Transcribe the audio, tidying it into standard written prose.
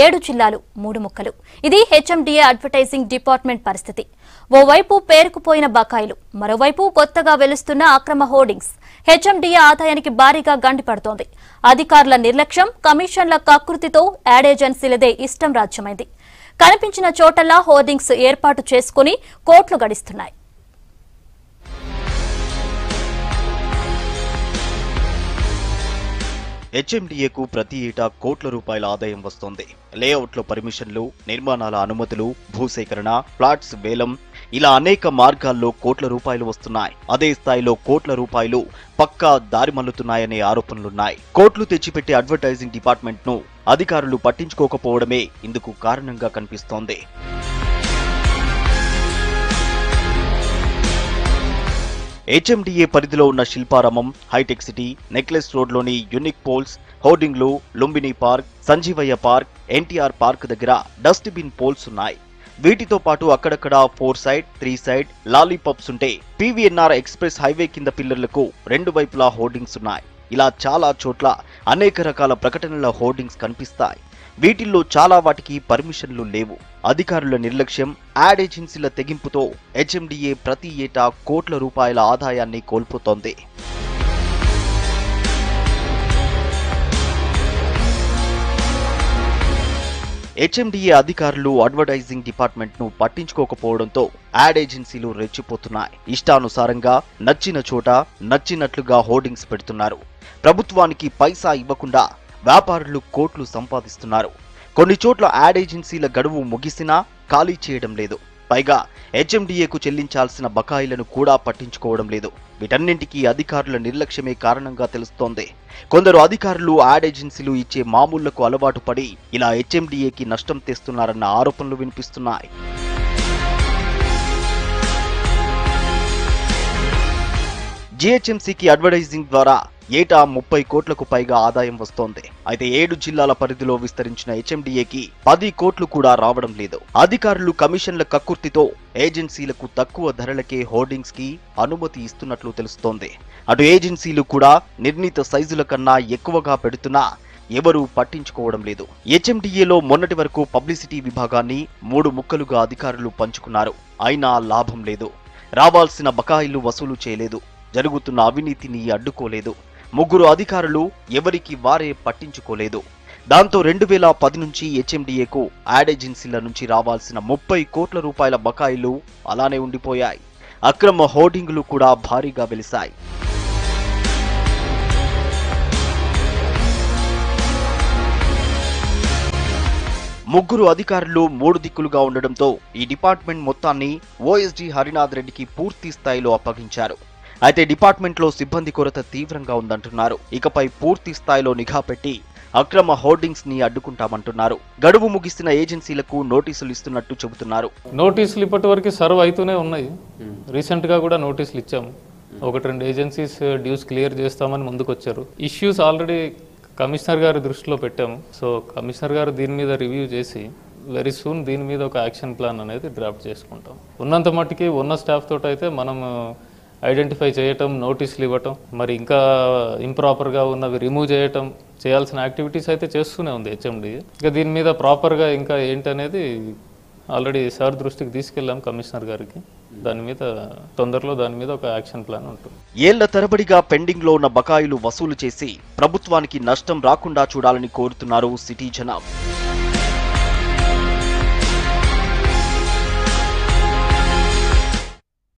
7 జిల్లాలు 3 ముక్కలు. ఇది హెచ్ఎండిఏ అడ్వర్టైజింగ్ డిపార్ట్మెంట్ పరిస్థితి. ఓవైపు పేరుకుపోయిన బకాయిలు, మరోవైపు కొత్తగా వెలుస్తున్న అక్రమ హోర్డింగ్స్ హెచ్ఎండిఏ ఆదాయానికి భారీగా గండిపడుతోంది. అధికారుల నిర్లక్ష్యం, కమిషన్ల కకృతితో యాడ్ ఏజెన్సీలదే ఇష్టం రాజ్యమైంది. కనిపించిన చోటల్లా హోర్డింగ్స్ ఏర్పాటు చేసుకుని కోట్లు గడిస్తున్నాయి. హెచ్ఎండిఏకు ప్రతి ఏటా కోట్ల రూపాయల ఆదాయం వస్తోంది. లేఅవుట్ల పర్మిషన్లు, నిర్మాణాల అనుమతులు, భూసేకరణ, ఫ్లాట్స్ వేలం ఇలా అనేక మార్గాల్లో కోట్ల రూపాయలు వస్తున్నాయి. అదే స్థాయిలో కోట్ల రూపాయలు పక్కా దారి మళ్లుతున్నాయనే ఆరోపణలున్నాయి. కోట్లు తెచ్చిపెట్టే అడ్వర్టైజింగ్ డిపార్ట్మెంట్ ను అధికారులు పట్టించుకోకపోవడమే ఇందుకు కారణంగా కనిపిస్తోంది. హెచ్ఎండిఏ పరిధిలో ఉన్న శిల్పారామం, హైటెక్ సిటీ, నెక్లెస్ రోడ్లోని యూనిక్ పోల్స్, హోర్డింగ్లు, Lumbini park, Sanjeevaiah park, NTR park దగ్గర డస్ట్ బిన్ పోల్స్ ఉన్నాయి. వీటితో పాటు అక్కడక్కడ 4 సైడ్, 3 సైడ్ లాలీపాప్స్ ఉంటే పీవీఎన్ఆర్ ఎక్స్ప్రెస్ హైవే కింద పిల్లర్లకు 2 వైపులా హోర్డింగ్స్ ఉన్నాయి. ఇలా చాలా చోట్ల అనేక రకాల ప్రకటనల హోర్డింగ్స్ కనిపిస్తాయి. వీటిల్లో చాలా వాటికి పర్మిషన్లు లేవు. అధికారుల నిర్లక్ష్యం, యాడ్ ఏజెన్సీల తెగింపుతో హెచ్ఎండిఏ ప్రతి ఏటా కోట్ల రూపాయల ఆదాయాన్ని కోల్పోతోంది. హెచ్ఎండిఏ అధికారులు అడ్వర్టైజింగ్ డిపార్ట్మెంట్ ను పట్టించుకోకపోవడంతో యాడ్ ఏజెన్సీలు రెచ్చిపోతున్నాయి. ఇష్టానుసారంగా నచ్చిన చోట నచ్చినట్లుగా హోర్డింగ్స్ పెడుతున్నారు. ప్రభుత్వానికి పైసా ఇవ్వకుండా వ్యాపారులు కోట్లు సంపాదిస్తున్నారు. కొన్ని చోట్ల యాడ్ ఏజెన్సీల గడువు ముగిసినా ఖాళీ చేయడం లేదు. పైగా హెచ్ఎండిఏకు చెల్లించాల్సిన బకాయిలను కూడా పట్టించుకోవడం లేదు. వీటన్నింటికీ అధికారుల నిర్లక్ష్యమే కారణంగా తెలుస్తోంది. కొందరు అధికారులు యాడ్ ఏజెన్సీలు ఇచ్చే మామూళ్లకు అలవాటు పడి ఇలా హెచ్ఎండిఏకి నష్టం తెస్తున్నారన్న ఆరోపణలు వినిపిస్తున్నాయి. జీహెచ్ఎంసీకి అడ్వర్టైజింగ్ ద్వారా ఏటా 30 కోట్లకు పైగా ఆదాయం వస్తోంది. అయితే 7 జిల్లాల పరిధిలో విస్తరించిన హెచ్ఎండిఏకి 10 కోట్లు కూడా రావడం లేదు. అధికారులు కమిషన్ల కక్కుర్తితో ఏజెన్సీలకు తక్కువ ధరలకే హోర్డింగ్స్ కి అనుమతి ఇస్తున్నట్లు తెలుస్తోంది. అటు ఏజెన్సీలు కూడా నిర్ణీత సైజుల కన్నా ఎక్కువగా పెడుతున్నా ఎవరూ పట్టించుకోవడం లేదు. హెచ్ఎండిఏలో మొన్నటి వరకు పబ్లిసిటీ విభాగాన్ని 3 ముక్కలుగా అధికారులు పంచుకున్నారు. అయినా లాభం లేదు. రావాల్సిన బకాయిలు వసూలు చేయలేదు. జరుగుతున్న అవినీతిని అడ్డుకోలేదు. 3 అధికారులు ఎవరికి వారే పట్టించుకోలేదు. దాంతో 2010 నుంచి హెచ్ఎండిఏకు యాడ్ ఏజెన్సీల నుంచి రావాల్సిన 30 కోట్ల రూపాయల బకాయిలు అలానే ఉండిపోయాయి. అక్రమ హోర్డింగులు కూడా భారీగా వెలిశాయి. ముగ్గురు అధికారులు 3 దిక్కులుగా ఉండడంతో ఈ డిపార్ట్మెంట్ మొత్తాన్ని ఓఎస్డీ హరినాథ్ రెడ్డికి పూర్తి స్థాయిలో అప్పగించారు. అయితే డిపార్ట్మెంట్లో సిబ్బంది కొరత తీవ్రంగా ఉందంటున్నారు. ఇకపై పూర్తి స్థాయిలో నిఘా పెట్టి అక్రమ హోర్డింగ్స్ ని అడ్డుకుంటామంటున్నారు. గడువు ముగిసిన ఏజెన్సీలకు నోటీసులు ఇస్తున్నట్టు చెబుతున్నారు. నోటీసులు ఇప్పటి వరకు సర్వ్ అవుతూనే ఉన్నాయి. రీసెంట్ గా కూడా నోటీసులు ఇచ్చాము. 1-2 ఏజెన్సీస్ డ్యూస్ క్లియర్ చేస్తామని ముందుకొచ్చారు. ఇష్యూస్ ఆల్రెడీ కమిషనర్ గారి దృష్టిలో పెట్టాము. సో కమిషనర్ గారు దీని మీద రివ్యూ చేసి వెరీ సూన్ దీని మీద ఒక యాక్షన్ ప్లాన్ అనేది డ్రాఫ్ట్ చేసుకుంటాం. ఉన్నంత మట్టుకి ఉన్న స్టాఫ్ తోటి అయితే మనం ఐడెంటిఫై చేయటం, నోటీసులు ఇవ్వటం, మరి ఇంకా ఇంప్రాపర్గా ఉన్నవి రిమూవ్ చేయటం, చేయాల్సిన యాక్టివిటీస్ అయితే చేస్తూనే ఉంది హెచ్ఎండిఏ. ఇక దీని మీద ప్రాపర్గా ఇంకా ఏంటనేది ఆల్రెడీ సార్ దృష్టికి తీసుకెళ్ళాం కమిషనర్ గారికి. తొందరలో దాని మీద ఒక యాక్షన్ ప్లాన్ ఉంటుంది. ఏళ్ల తరబడిగా పెండింగ్ లో ఉన్న బకాయిలు వసూలు చేసి ప్రభుత్వానికి నష్టం రాకుండా చూడాలని కోరుతున్నారు సిటీ జనం.